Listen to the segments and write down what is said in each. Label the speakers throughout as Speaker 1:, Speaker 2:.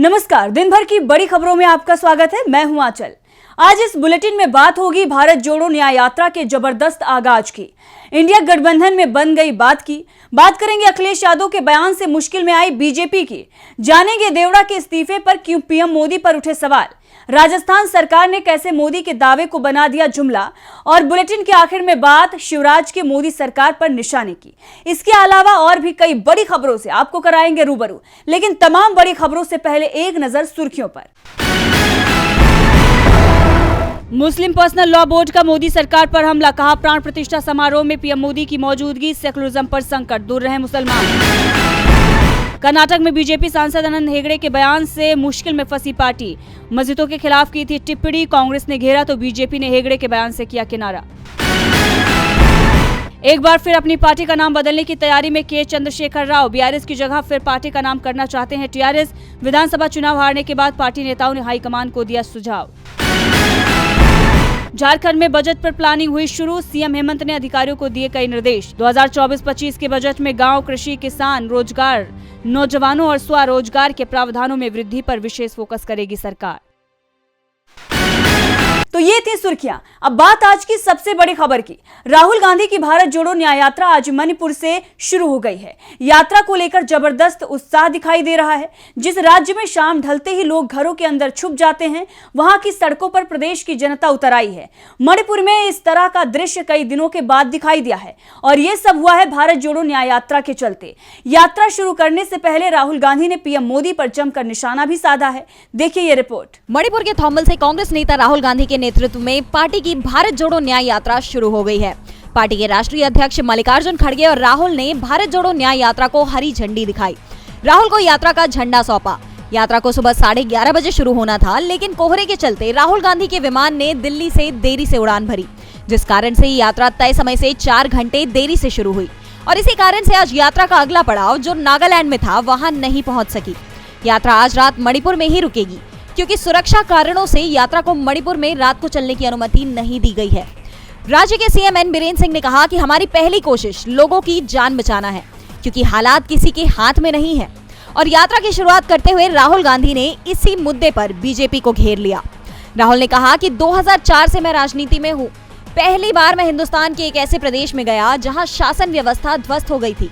Speaker 1: नमस्कार, दिन भर की बड़ी खबरों में आपका स्वागत है। मैं हूं आंचल। आज इस बुलेटिन में बात होगी भारत जोड़ो न्याय यात्रा के जबरदस्त आगाज की। इंडिया गठबंधन में बन गई बात करेंगे अखिलेश यादव के बयान से मुश्किल में आई बीजेपी की। जानेंगे देवड़ा के इस्तीफे पर क्यों पीएम मोदी पर उठे सवाल। राजस्थान सरकार ने कैसे मोदी के दावे को बना दिया जुमला। और बुलेटिन के आखिर में बात शिवराज की मोदी सरकार पर निशाने की। इसके अलावा और भी कई बड़ी खबरों से आपको कराएंगे रूबरू। लेकिन तमाम बड़ी खबरों से पहले एक नजर सुर्खियों पर। मुस्लिम पर्सनल लॉ बोर्ड का मोदी सरकार पर हमला, कहा प्राण प्रतिष्ठा समारोह में पीएम मोदी की मौजूदगी, सेकुलरिज्म पर संकट, दूर रहे मुसलमान। कर्नाटक में बीजेपी सांसद अनंत हेगड़े के बयान से मुश्किल में फंसी पार्टी, मस्जिदों के खिलाफ की थी टिप्पणी, कांग्रेस ने घेरा तो बीजेपी ने हेगड़े के बयान से किया किनारा। एक बार फिर अपनी पार्टी का नाम बदलने की तैयारी में के चंद्रशेखर राव, बीआरएस की जगह फिर पार्टी का नाम करना चाहते हैं टीआरएस। विधानसभा चुनाव हारने के बाद पार्टी नेताओं ने हाईकमान को दिया सुझाव। झारखंड में बजट पर प्लानिंग हुई शुरू, सीएम हेमंत ने अधिकारियों को दिए कई निर्देश। 2024-25 के बजट में गांव, कृषि, किसान, रोजगार, नौजवानों और स्वरोजगार के प्रावधानों में वृद्धि पर विशेष फोकस करेगी सरकार। तो ये थी सुर्खियां। अब बात आज की सबसे बड़ी खबर की। राहुल गांधी की भारत जोड़ो न्याय यात्रा आज मणिपुर से शुरू हो गई है। यात्रा को लेकर जबरदस्त उत्साह दिखाई दे रहा है। जिस राज्य में शाम ढलते ही लोग घरों के अंदर छुप जाते हैं, वहां की सड़कों पर प्रदेश की जनता उतर आई है। मणिपुर में इस तरह का दृश्य कई दिनों के बाद दिखाई दिया है और ये सब हुआ है भारत जोड़ो न्याय यात्रा के चलते। यात्रा शुरू करने से पहले राहुल गांधी ने पीएम मोदी पर जमकर निशाना भी साधा है। देखिए ये रिपोर्ट।
Speaker 2: मणिपुर के थौम्बल से कांग्रेस नेता राहुल गांधी के नेतृत्व में पार्टी की भारत जोड़ो न्याय यात्रा शुरू हो गई है। पार्टी के राष्ट्रीय अध्यक्ष मल्लिकार्जुन खड़गे और राहुल ने भारत जोड़ो न्याय यात्रा को हरी झंडी दिखाई। राहुल को यात्रा का झंडा सौंपा। यात्रा को सुबह 11:30 बजे शुरू होना था, लेकिन कोहरे के चलते राहुल गांधी के विमान ने दिल्ली से देरी से उड़ान भरी, जिस कारण से यात्रा तय समय से 4 घंटे देरी से शुरू हुई और इसी कारण से आज यात्रा का अगला पड़ाव जो नागालैंड में था वहां नहीं पहुंच सकी। यात्रा आज रात मणिपुर में ही रुकेगी क्योंकि सुरक्षा कारणों से यात्रा को मणिपुर में रात को चलने की अनुमति नहीं दी गई है। राज्य के सीएम एन बीरेन सिंह ने कहा कि हमारी पहली कोशिश लोगों की जान बचाना है क्योंकि हालात किसी के हाथ में नहीं है। और यात्रा की शुरुआत करते हुए राहुल गांधी ने इसी मुद्दे पर बीजेपी को घेर लिया। राहुल ने कहा कि 2004 से मैं राजनीति में हूँ। पहली बार मैं हिंदुस्तान के एक ऐसे प्रदेश में गया जहाँ शासन व्यवस्था ध्वस्त हो गई थी।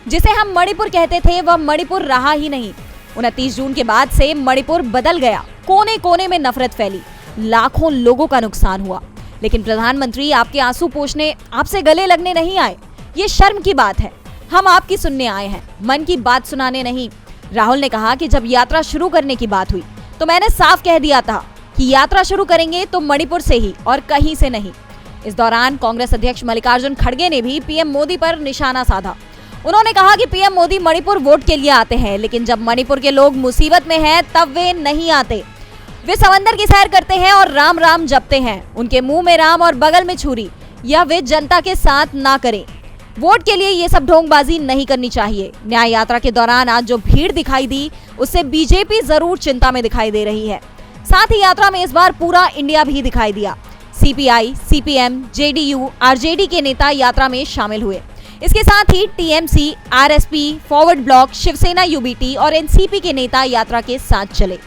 Speaker 2: जिसे हम मणिपुर कहते थे वह मणिपुर रहा ही नहीं। 29 जून के बाद से मणिपुर बदल गया। कोने कोने में नफरत फैली, लाखों लोगों का नुकसान हुआ। लेकिन प्रधानमंत्री आपके आंसू पोंछने, आपसे गले लगने नहीं आए। ये शर्म की बात है। हम आपकी सुनने आए हैं, मन की बात सुनाने नहीं। राहुल ने कहा कि जब यात्रा शुरू करने की बात हुई तो मैंने साफ कह दिया था कि यात्रा शुरू करेंगे तो मणिपुर से ही और कहीं से नहीं। इस दौरान कांग्रेस अध्यक्ष मल्लिकार्जुन खड़गे ने भी पीएम मोदी पर निशाना साधा। उन्होंने कहा कि पीएम मोदी मणिपुर वोट के लिए आते हैं, लेकिन जब मणिपुर के लोग मुसीबत में हैं तब वे नहीं आते। वे समंदर की सैर करते हैं और राम राम जपते हैं। उनके मुंह में राम और बगल में छुरी, यह वे जनता के साथ ना करें। वोट के लिए ये सब ढोंगबाजी नहीं करनी चाहिए। न्याय यात्रा के दौरान आज जो भीड़ दिखाई दी उससे बीजेपी जरूर चिंता में दिखाई दे रही है। साथ ही यात्रा में इस बार पूरा इंडिया भी दिखाई दिया। सीपीआई, सीपीएम, जेडीयू, आरजेडी के नेता यात्रा में शामिल हुए। इसके साथ ही TMC, RSP, Forward Bloc, Shivsena, UBT और एनसीपी के नेता यात्रा के साथ चले।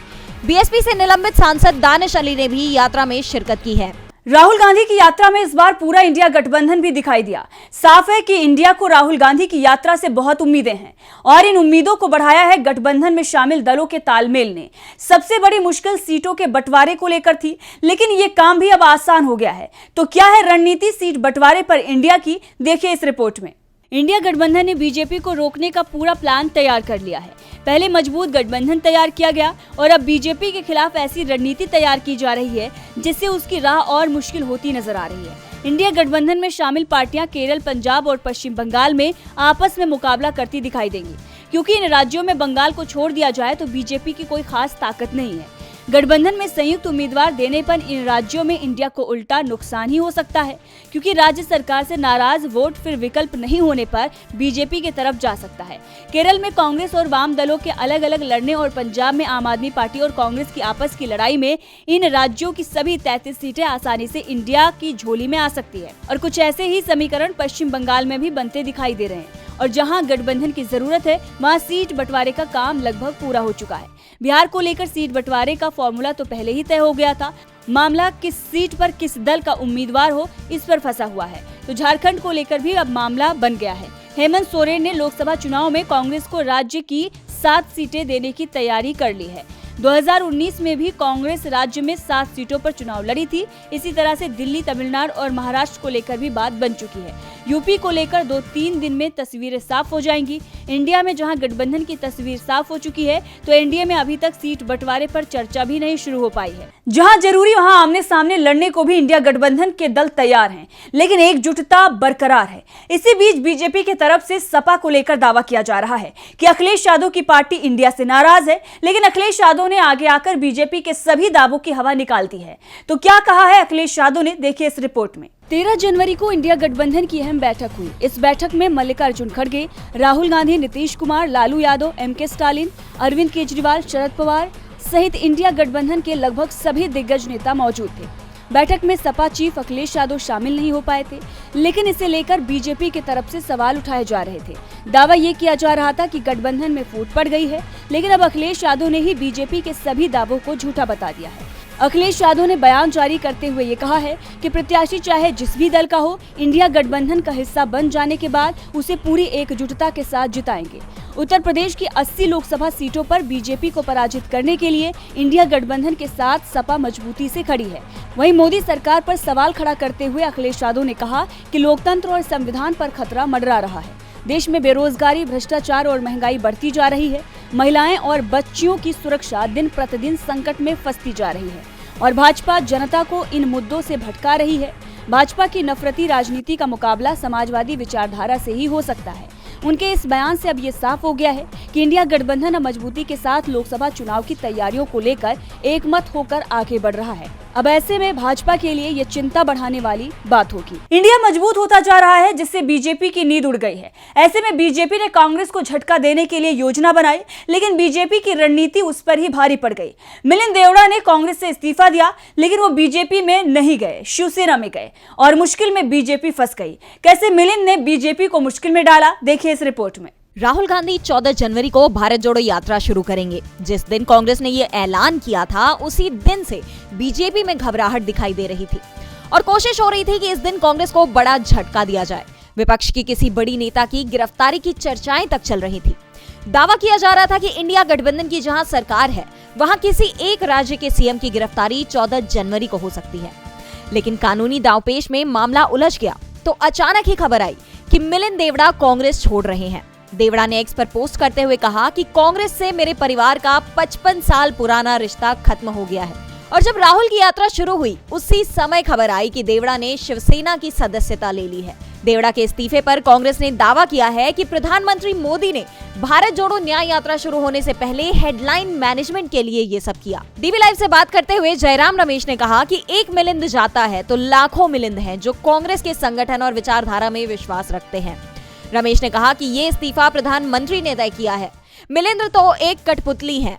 Speaker 2: बीएसपी से निलंबित सांसद दानिश अली ने भी यात्रा में शिरकत की है।
Speaker 1: राहुल गांधी की यात्रा में इस बार पूरा इंडिया गठबंधन भी दिखाई दिया। साफ है कि इंडिया को राहुल गांधी की यात्रा से बहुत उम्मीदें हैं और इन उम्मीदों को बढ़ाया है गठबंधन में शामिल दलों के तालमेल ने। सबसे बड़ी मुश्किल सीटों के बंटवारे को लेकर थी, लेकिन ये काम भी अब आसान हो गया है। तो क्या है रणनीति सीट बंटवारे पर इंडिया की, देखिए इस रिपोर्ट में। इंडिया गठबंधन ने बीजेपी को रोकने का पूरा प्लान तैयार कर लिया है। पहले मजबूत गठबंधन तैयार किया गया और अब बीजेपी के खिलाफ ऐसी रणनीति तैयार की जा रही है जिससे उसकी राह और मुश्किल होती नजर आ रही है। इंडिया गठबंधन में शामिल पार्टियां केरल, पंजाब और पश्चिम बंगाल में आपस में मुकाबला करती दिखाई देंगी, क्योंकि इन राज्यों में बंगाल को छोड़ दिया जाए तो बीजेपी की कोई खास ताकत नहीं है। गठबंधन में संयुक्त उम्मीदवार देने पर इन राज्यों में इंडिया को उल्टा नुकसान ही हो सकता है, क्योंकि राज्य सरकार से नाराज वोट फिर विकल्प नहीं होने पर बीजेपी की तरफ जा सकता है। केरल में कांग्रेस और वाम दलों के अलग अलग लड़ने और पंजाब में आम आदमी पार्टी और कांग्रेस की आपस की लड़ाई में इन राज्यों की सभी 33 सीटें आसानी से इंडिया की झोली में आ सकती है। और कुछ ऐसे ही समीकरण पश्चिम बंगाल में भी बनते दिखाई दे रहे हैं, और जहां गठबंधन की जरूरत है वहां सीट बंटवारे का काम लगभग पूरा हो चुका है। बिहार को लेकर सीट बंटवारे का फॉर्मूला तो पहले ही तय हो गया था, मामला किस सीट पर किस दल का उम्मीदवार हो इस पर फंसा हुआ है। तो झारखंड को लेकर भी अब मामला बन गया है। हेमंत सोरेन ने लोकसभा चुनाव में कांग्रेस को राज्य की 7 सीटें देने की तैयारी कर ली है। 2019 में भी कांग्रेस राज्य में 7 सीटों पर चुनाव लड़ी थी। इसी तरह से दिल्ली, तमिलनाडु और महाराष्ट्र को लेकर भी बात बन चुकी है। यूपी को लेकर 2-3 दिन में तस्वीरें साफ हो जाएंगी। इंडिया में जहां गठबंधन की तस्वीर साफ हो चुकी है, तो एनडीए में अभी तक सीट बंटवारे पर चर्चा भी नहीं शुरू हो पाई है। जहां जरूरी वहां आमने सामने लड़ने को भी इंडिया गठबंधन के दल तैयार हैं, लेकिन एकजुटता बरकरार है। इसी बीच बीजेपी की तरफ से सपा को लेकर दावा किया जा रहा है कि अखिलेश यादव की पार्टी इंडिया से नाराज है, लेकिन अखिलेश यादव ने आगे आकर बीजेपी के सभी दावों की हवा निकाल दी है। तो क्या कहा है अखिलेश यादव ने, देखिए इस रिपोर्ट में। 13 जनवरी को इंडिया गठबंधन की अहम बैठक हुई। इस बैठक में मल्लिकार्जुन खड़गे, राहुल गांधी, नीतीश कुमार, लालू यादव, एमके स्टालिन, अरविंद केजरीवाल, शरद पवार सहित इंडिया गठबंधन के लगभग सभी दिग्गज नेता मौजूद थे। बैठक में सपा चीफ अखिलेश यादव शामिल नहीं हो पाए थे, लेकिन इसे लेकर बीजेपी की तरफ से सवाल उठाए जा रहे थे। दावा ये किया जा रहा था कि गठबंधन में फूट पड़ गई है, लेकिन अब अखिलेश यादव ने ही बीजेपी के सभी दावों को झूठा बता दिया है। अखिलेश यादव ने बयान जारी करते हुए ये कहा है कि प्रत्याशी चाहे जिस भी दल का हो, इंडिया गठबंधन का हिस्सा बन जाने के बाद उसे पूरी एकजुटता के साथ जिताएंगे। उत्तर प्रदेश की 80 लोकसभा सीटों पर बीजेपी को पराजित करने के लिए इंडिया गठबंधन के साथ सपा मजबूती से खड़ी है। वहीं मोदी सरकार पर सवाल खड़ा करते हुए अखिलेश यादव ने कहा कि लोकतंत्र और संविधान पर खतरा मंडरा रहा है। देश में बेरोजगारी, भ्रष्टाचार और महंगाई बढ़ती जा रही है। महिलाएं और बच्चियों की सुरक्षा दिन प्रतिदिन संकट में फंसती जा रही है और भाजपा जनता को इन मुद्दों से भटका रही है। भाजपा की नफरती राजनीति का मुकाबला समाजवादी विचारधारा से ही हो सकता है। उनके इस बयान से अब ये साफ हो गया है कि इंडिया गठबंधन अब मजबूती के साथ लोकसभा चुनाव की तैयारियों को लेकर एकमत होकर आगे बढ़ रहा है। अब ऐसे में भाजपा के लिए ये चिंता बढ़ाने वाली बात होगी। इंडिया मजबूत होता जा रहा है, जिससे बीजेपी की नींद उड़ गई है। ऐसे में बीजेपी ने कांग्रेस को झटका देने के लिए योजना बनाई, लेकिन बीजेपी की रणनीति उस पर ही भारी पड़ गई। मिलिंद देवड़ा ने कांग्रेस से इस्तीफा दिया, लेकिन वो बीजेपी में नहीं गए, शिवसेना में गए और मुश्किल में बीजेपी फंस गई। कैसे मिलिंद ने बीजेपी को मुश्किल में डाला, देखिए इस रिपोर्ट में।
Speaker 2: राहुल गांधी 14 जनवरी को भारत जोड़ो यात्रा शुरू करेंगे। जिस दिन कांग्रेस ने ये ऐलान किया था, उसी दिन से बीजेपी में घबराहट दिखाई दे रही थी और कोशिश हो रही थी कि इस दिन कांग्रेस को बड़ा झटका दिया जाए। विपक्ष की किसी बड़ी नेता की गिरफ्तारी की चर्चाएं तक चल रही थी। दावा किया जा रहा था कि इंडिया गठबंधन की जहां सरकार है, वहां किसी एक राज्य के सीएम की गिरफ्तारी 14 जनवरी को हो सकती है। लेकिन कानूनी दांवपेच में मामला उलझ गया तो अचानक ही खबर आई कि मिलिंद देवड़ा कांग्रेस छोड़ रहे हैं। देवड़ा ने एक्स पर पोस्ट करते हुए कहा कि कांग्रेस से मेरे परिवार का 55 साल पुराना रिश्ता खत्म हो गया है। और जब राहुल की यात्रा शुरू हुई, उसी समय खबर आई कि देवड़ा ने शिवसेना की सदस्यता ले ली है। देवड़ा के इस्तीफे पर कांग्रेस ने दावा किया है कि प्रधानमंत्री मोदी ने भारत जोड़ो न्याय यात्रा शुरू होने से पहले हेडलाइन मैनेजमेंट के लिए ये सब किया। डीवी लाइव से बात करते हुए जयराम रमेश ने कहा कि एक मिलिंद जाता है तो लाखों मिलिंद हैं जो कांग्रेस के संगठन और विचारधारा में विश्वास रखते हैं। रमेश ने कहा कि ये इस्तीफा प्रधानमंत्री ने तय किया है। मिलिंद तो एक कठपुतली हैं।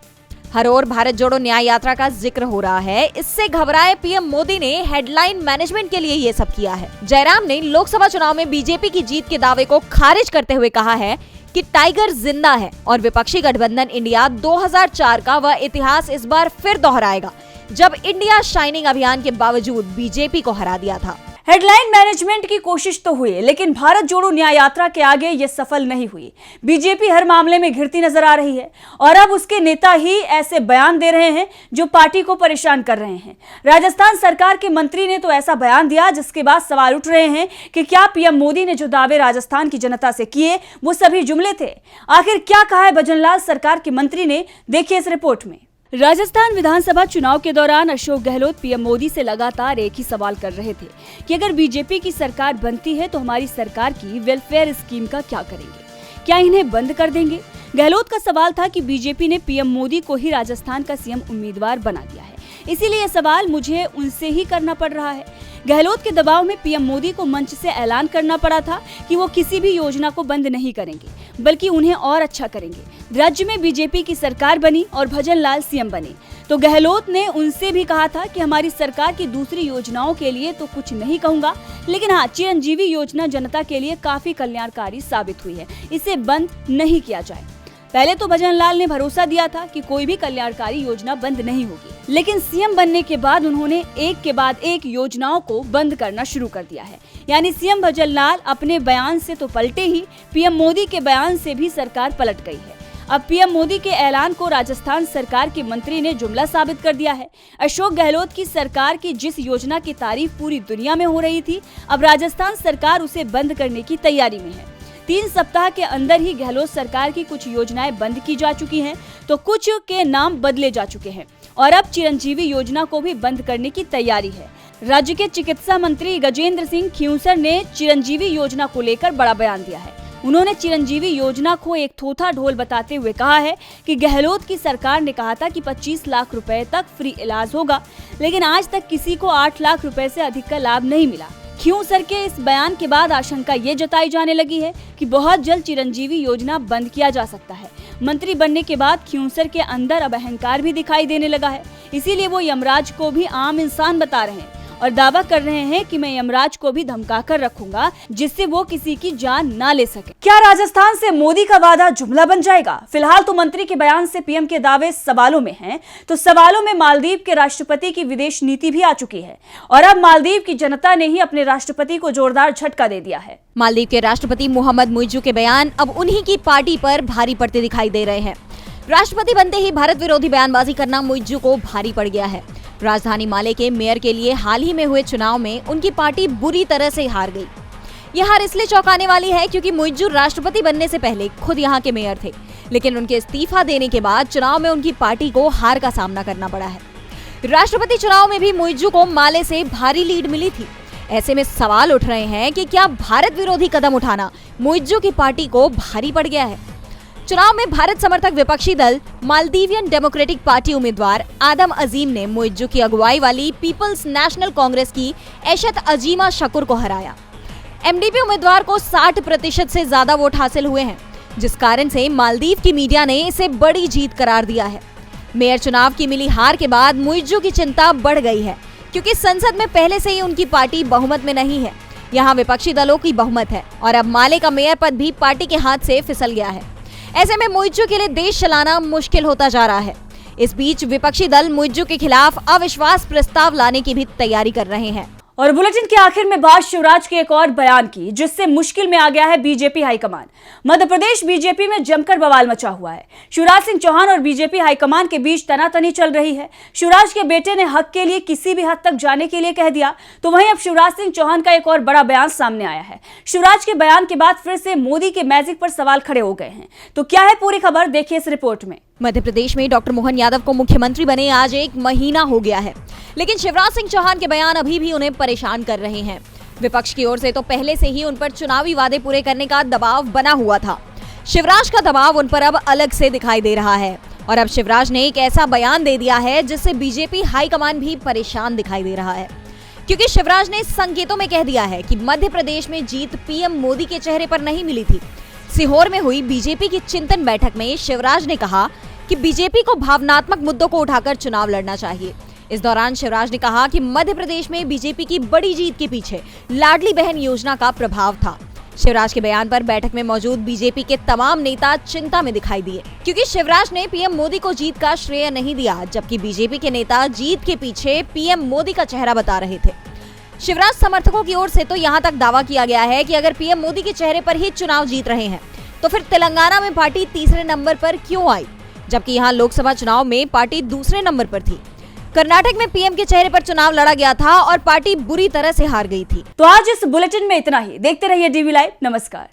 Speaker 2: हर ओर भारत जोड़ो न्याय यात्रा का जिक्र हो रहा है। इससे घबराए पीएम मोदी ने हेडलाइन मैनेजमेंट के लिए ये सब किया है। जयराम ने लोकसभा चुनाव में बीजेपी की जीत के दावे को खारिज करते हुए कहा है कि टाइगर जिंदा है और विपक्षी गठबंधन इंडिया 2004 का वह इतिहास इस बार फिर दोहराएगा, जब इंडिया शाइनिंग अभियान के बावजूद बीजेपी को हरा दिया था।
Speaker 1: हेडलाइन मैनेजमेंट की कोशिश तो हुई, लेकिन भारत जोड़ो न्याय यात्रा के आगे ये सफल नहीं हुई। बीजेपी हर मामले में घिरती नजर आ रही है और अब उसके नेता ही ऐसे बयान दे रहे हैं जो पार्टी को परेशान कर रहे हैं। राजस्थान सरकार के मंत्री ने तो ऐसा बयान दिया जिसके बाद सवाल उठ रहे हैं कि क्या पीएम मोदी ने जो दावे राजस्थान की जनता से किए वो सभी जुमले थे। आखिर क्या कहा है भजनलाल सरकार के मंत्री ने, देखिए इस रिपोर्ट में। राजस्थान विधानसभा चुनाव के दौरान अशोक गहलोत पीएम मोदी से लगातार एक ही सवाल कर रहे थे कि अगर बीजेपी की सरकार बनती है तो हमारी सरकार की वेलफेयर स्कीम का क्या करेंगे। क्या इन्हें बंद कर देंगे? गहलोत का सवाल था कि बीजेपी ने पीएम मोदी को ही राजस्थान का सीएम उम्मीदवार बना दिया है, इसीलिए यह सवाल मुझे उनसे ही करना पड़ रहा है। गहलोत के दबाव में पीएम मोदी को मंच से ऐलान करना पड़ा था कि वो किसी भी योजना को बंद नहीं करेंगे, बल्कि उन्हें और अच्छा करेंगे। राज्य में बीजेपी की सरकार बनी और भजन लाल सीएम बने, तो गहलोत ने उनसे भी कहा था कि हमारी सरकार की दूसरी योजनाओं के लिए तो कुछ नहीं कहूंगा, लेकिन हाँ, चिरंजीवी योजना जनता के लिए काफी कल्याणकारी साबित हुई है, इसे बंद नहीं किया जाए। पहले तो भजन लाल ने भरोसा दिया था कि कोई भी कल्याणकारी योजना बंद नहीं होगी, लेकिन सीएम बनने के बाद उन्होंने एक के बाद एक योजनाओं को बंद करना शुरू कर दिया है। यानी सीएम भजन लाल अपने बयान से तो पलटे ही, पीएम मोदी के बयान से भी सरकार पलट गई है। अब पीएम मोदी के ऐलान को राजस्थान सरकार के मंत्री ने जुमला साबित कर दिया है। अशोक गहलोत की सरकार की जिस योजना की तारीफ पूरी दुनिया में हो रही थी, अब राजस्थान सरकार उसे बंद करने की तैयारी में है। 3 सप्ताह के अंदर ही गहलोत सरकार की कुछ योजनाएं बंद की जा चुकी हैं, तो कुछ के नाम बदले जा चुके हैं और अब चिरंजीवी योजना को भी बंद करने की तैयारी है। राज्य के चिकित्सा मंत्री गजेंद्र सिंह खींवसर ने चिरंजीवी योजना को लेकर बड़ा बयान दिया है। उन्होंने चिरंजीवी योजना को एक थोथा ढोल बताते हुए कहा है कि गहलोत की सरकार ने कहा था कि 25 लाख रुपए तक फ्री इलाज होगा, लेकिन आज तक किसी को 8 लाख रुपए से अधिक का लाभ नहीं मिला। खींवसर के इस बयान के बाद आशंका ये जताई जाने लगी है कि बहुत जल्द चिरंजीवी योजना बंद किया जा सकता है। मंत्री बनने के बाद खींवसर के अंदर अब अहंकार भी दिखाई देने लगा है, इसीलिए वो यमराज को भी आम इंसान बता रहे हैं और दावा कर रहे हैं कि मैं यमराज को भी धमका कर रखूंगा, जिससे वो किसी की जान ना ले सके। क्या राजस्थान से मोदी का वादा जुमला बन जाएगा? फिलहाल तो मंत्री के बयान से पीएम के दावे सवालों में हैं, तो सवालों में मालदीव के राष्ट्रपति की विदेश नीति भी आ चुकी है और अब मालदीव की जनता ने ही अपने राष्ट्रपति को जोरदार झटका दे दिया है।
Speaker 2: मालदीव के राष्ट्रपति मोहम्मद मुइज्जू के बयान अब उन्हीं की पार्टी पर भारी पड़ते दिखाई दे रहे हैं। राष्ट्रपति बनते ही भारत विरोधी बयानबाजी करना मुइज्जू को भारी पड़ गया है। राजधानी माले के मेयर के लिए हाल ही में हुए चुनाव में उनकी पार्टी बुरी तरह से हार गई। यह हार इसलिए चौंकाने वाली है क्योंकि मुइज्जू राष्ट्रपति बनने से पहले खुद यहाँ के मेयर थे, लेकिन उनके इस्तीफा देने के बाद चुनाव में उनकी पार्टी को हार का सामना करना पड़ा है। राष्ट्रपति चुनाव में भी मुइज्जू को माले से भारी लीड मिली थी। ऐसे में सवाल उठ रहे हैं कि क्या भारत विरोधी कदम उठाना मुइज्जू की पार्टी को भारी पड़ गया है। चुनाव में भारत समर्थक विपक्षी दल मालदीवियन डेमोक्रेटिक पार्टी उम्मीदवार आदम अजीम ने मुइज्जू की अगुवाई वाली पीपल्स नेशनल कांग्रेस की एशत अजीमा शकुर को हराया। एमडीपी उम्मीदवार को 60% से ज्यादा वोट हासिल हुए हैं, जिस कारण से मालदीव की मीडिया ने इसे बड़ी जीत करार दिया है। मेयर चुनाव की मिली हार के बाद मुइज्जू की चिंता बढ़ गई है, क्योंकि संसद में पहले से ही उनकी पार्टी बहुमत में नहीं है। यहाँ विपक्षी दलों की बहुमत है और अब माले का मेयर पद भी पार्टी के हाथ से फिसल गया है। ऐसे में मुइज्जू के लिए देश चलाना मुश्किल होता जा रहा है। इस बीच विपक्षी दल मुइज्जू के खिलाफ अविश्वास प्रस्ताव लाने की भी तैयारी कर रहे हैं।
Speaker 1: और बुलेटिन के आखिर में बात शिवराज के एक और बयान की, जिससे मुश्किल में आ गया है BJP high command. Madhya Pradesh BJP में जमकर बवाल मचा हुआ है। शिवराज सिंह चौहान और बीजेपी हाईकमान के बीच तनातनी चल रही है। शिवराज के बेटे ने हक के लिए किसी भी हद तक जाने के लिए कह दिया, तो वहीं अब शिवराज सिंह चौहान का एक और बड़ा बयान सामने आया है। शिवराज के बयान के बाद फिर से मोदी के मैजिक पर सवाल खड़े हो गए हैं। तो क्या है पूरी खबर, देखिए इस रिपोर्ट में।
Speaker 2: मध्य प्रदेश में डॉक्टर मोहन यादव को मुख्यमंत्री बने आज 1 महीना हो गया है, लेकिन शिवराज सिंह चौहान के बयान अभी भी उन्हें परेशान कर रहे हैं। विपक्ष की ओर से तो पहले से ही उन पर चुनावी वादे पूरे करने का दबाव बना हुआ था। शिवराज का दबाव उन पर अब अलग से दिखाई दे रहा है और अब शिवराज ने एक ऐसा बयान दे दिया है जिससे बीजेपी हाईकमान भी परेशान दिखाई दे रहा है, क्योंकि शिवराज ने संकेतों में कह दिया है कि मध्य प्रदेश में जीत पीएम मोदी के चेहरे पर नहीं मिली थी। सीहोर में हुई बीजेपी की चिंतन बैठक में शिवराज ने कहा कि बीजेपी को भावनात्मक मुद्दों को उठाकर चुनाव लड़ना चाहिए। इस दौरान शिवराज ने कहा कि मध्य प्रदेश में बीजेपी की बड़ी जीत के पीछे लाडली बहन योजना का प्रभाव था। शिवराज के बयान पर बैठक में मौजूद बीजेपी के तमाम नेता चिंता में दिखाई दिए, क्योंकि शिवराज ने पीएम मोदी को जीत का श्रेय नहीं दिया, जबकि बीजेपी के नेता जीत के पीछे पीएम मोदी का चेहरा बता रहे थे। शिवराज समर्थकों की ओर से तो यहाँ तक दावा किया गया है कि अगर पीएम मोदी के चेहरे पर ही चुनाव जीत रहे हैं, तो फिर तेलंगाना में पार्टी तीसरे नंबर पर क्यों आई, जबकि यहाँ लोकसभा चुनाव में पार्टी दूसरे नंबर पर थी। कर्नाटक में पीएम के चेहरे पर चुनाव लड़ा गया था और पार्टी बुरी तरह से हार गई थी।
Speaker 1: तो आज इस बुलेटिन में इतना ही। देखते रहिए डीवी लाइव। नमस्कार।